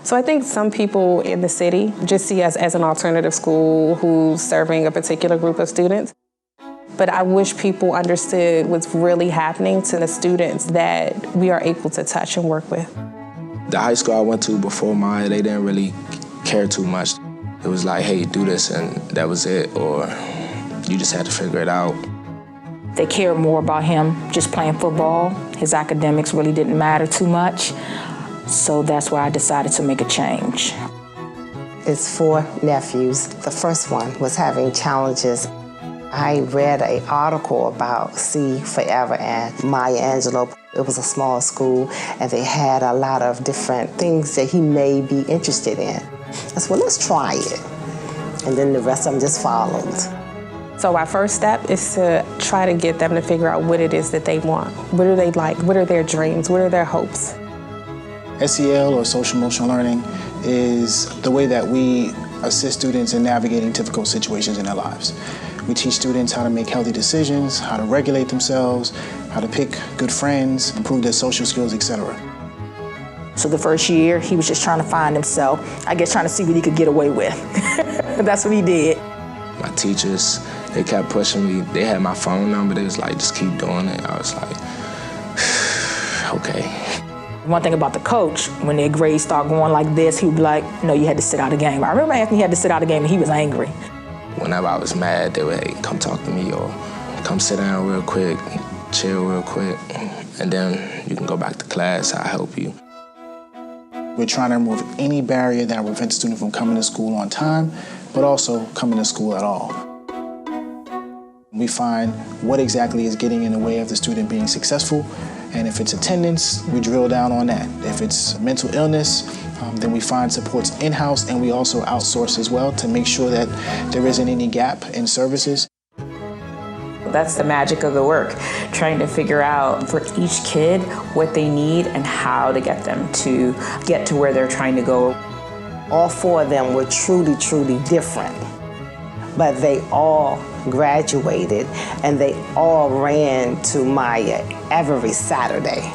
So I think some people in the city just see us as an alternative school who's serving a particular group of students. But I wish people understood what's really happening to the students that we are able to touch and work with. The high school I went to before mine, they didn't really care too much. It was like, hey, do this, and that was it, or you just had to figure it out. They cared more about him just playing football. His academics really didn't matter too much. So that's why I decided to make a change. It's 4 nephews. The first one was having challenges. I read an article about See Forever and Maya Angelou. It was a small school, and they had a lot of different things that he may be interested in. I said, well, let's try it. And then the rest of them just followed. So our first step is to try to get them to figure out what it is that they want. What do they like? What are their dreams? What are their hopes? SEL, or social emotional learning, is the way that we assist students in navigating difficult situations in their lives. We teach students how to make healthy decisions, how to regulate themselves, how to pick good friends, improve their social skills, etc. So the first year, he was just trying to find himself, I guess trying to see what he could get away with. That's what he did. My teachers, they kept pushing me. They had my phone number. They was like, just keep doing it. I was like, okay. One thing about the coach, when their grades start going like this, he would be like, no, you had to sit out a game. I remember Anthony had to sit out a game and he was angry. Whenever I was mad, they would, hey, come talk to me, or come sit down real quick, chill real quick, and then you can go back to class, I'll help you. We're trying to remove any barrier that prevents a student from coming to school on time, but also coming to school at all. We find what exactly is getting in the way of the student being successful, and if it's attendance, we drill down on that. If it's mental illness, then we find supports in-house, and we also outsource as well to make sure that there isn't any gap in services. That's the magic of the work, trying to figure out for each kid what they need and how to get them to get to where they're trying to go. All 4 of them were truly, truly different, but they all graduated, and they all ran to Maya every Saturday.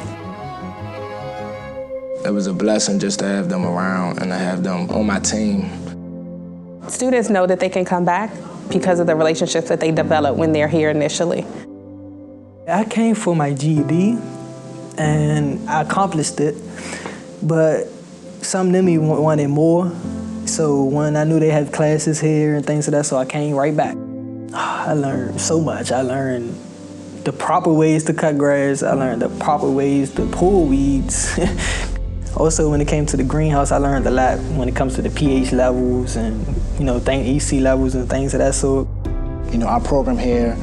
It was a blessing just to have them around and to have them on my team. Students know that they can come back because of the relationships that they develop when they're here initially. I came for my GED, and I accomplished it, but some of them wanted more. So when I knew they had classes here and things like that, so I came right back. I learned so much. I learned the proper ways to cut grass. I learned the proper ways to pull weeds. Also, when it came to the greenhouse, I learned a lot when it comes to the pH levels and, EC levels and things of that sort. Our program here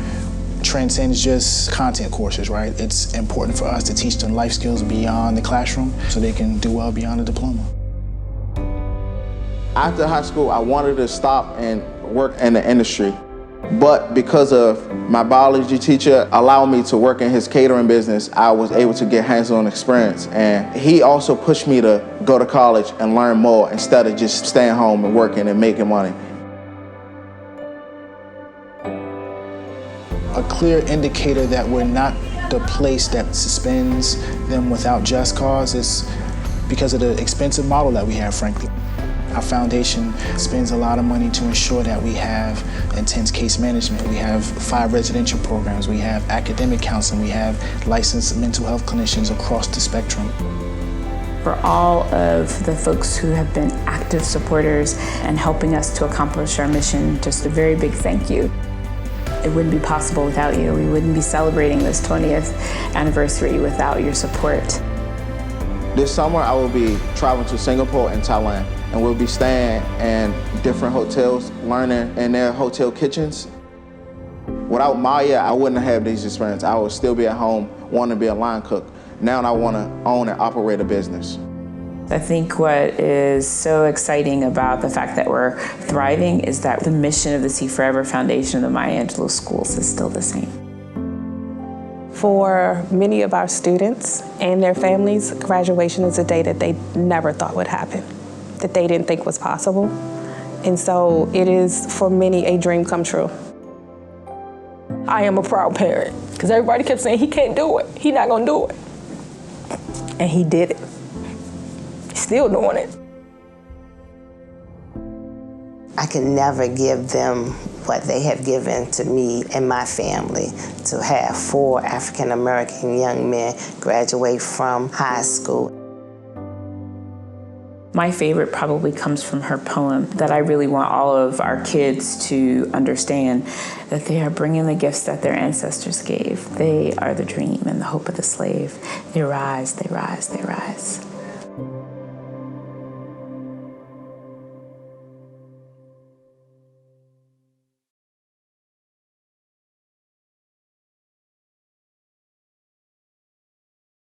transcends just content courses, right? It's important for us to teach them life skills beyond the classroom so they can do well beyond the diploma. After high school, I wanted to stop and work in the industry. But because of my biology teacher allowing me to work in his catering business, I was able to get hands-on experience. And he also pushed me to go to college and learn more instead of just staying home and working and making money. A clear indicator that we're not the place that suspends them without just cause is because of the expensive model that we have, frankly. Our foundation spends a lot of money to ensure that we have intense case management. We have 5 residential programs. We have academic counseling. We have licensed mental health clinicians across the spectrum. For all of the folks who have been active supporters and helping us to accomplish our mission, just a very big thank you. It wouldn't be possible without you. We wouldn't be celebrating this 20th anniversary without your support. This summer, I will be traveling to Singapore and Thailand, and we'll be staying in different hotels, learning in their hotel kitchens. Without Maya, I wouldn't have these experiences. I would still be at home wanting to be a line cook. Now I want to own and operate a business. I think what is so exciting about the fact that we're thriving is that the mission of the See Forever Foundation of the Maya Angelou Schools is still the same. For many of our students and their families, graduation is a day that they never thought would happen, that they didn't think was possible. And so it is, for many, a dream come true. I am a proud parent, because everybody kept saying he can't do it, he's not gonna do it. And he did it. He's still doing it. I can never give them what they have given to me and my family, to have 4 African American young men graduate from high school. My favorite probably comes from her poem that I really want all of our kids to understand, that they are bringing the gifts that their ancestors gave. They are the dream and the hope of the slave. They rise, they rise, they rise.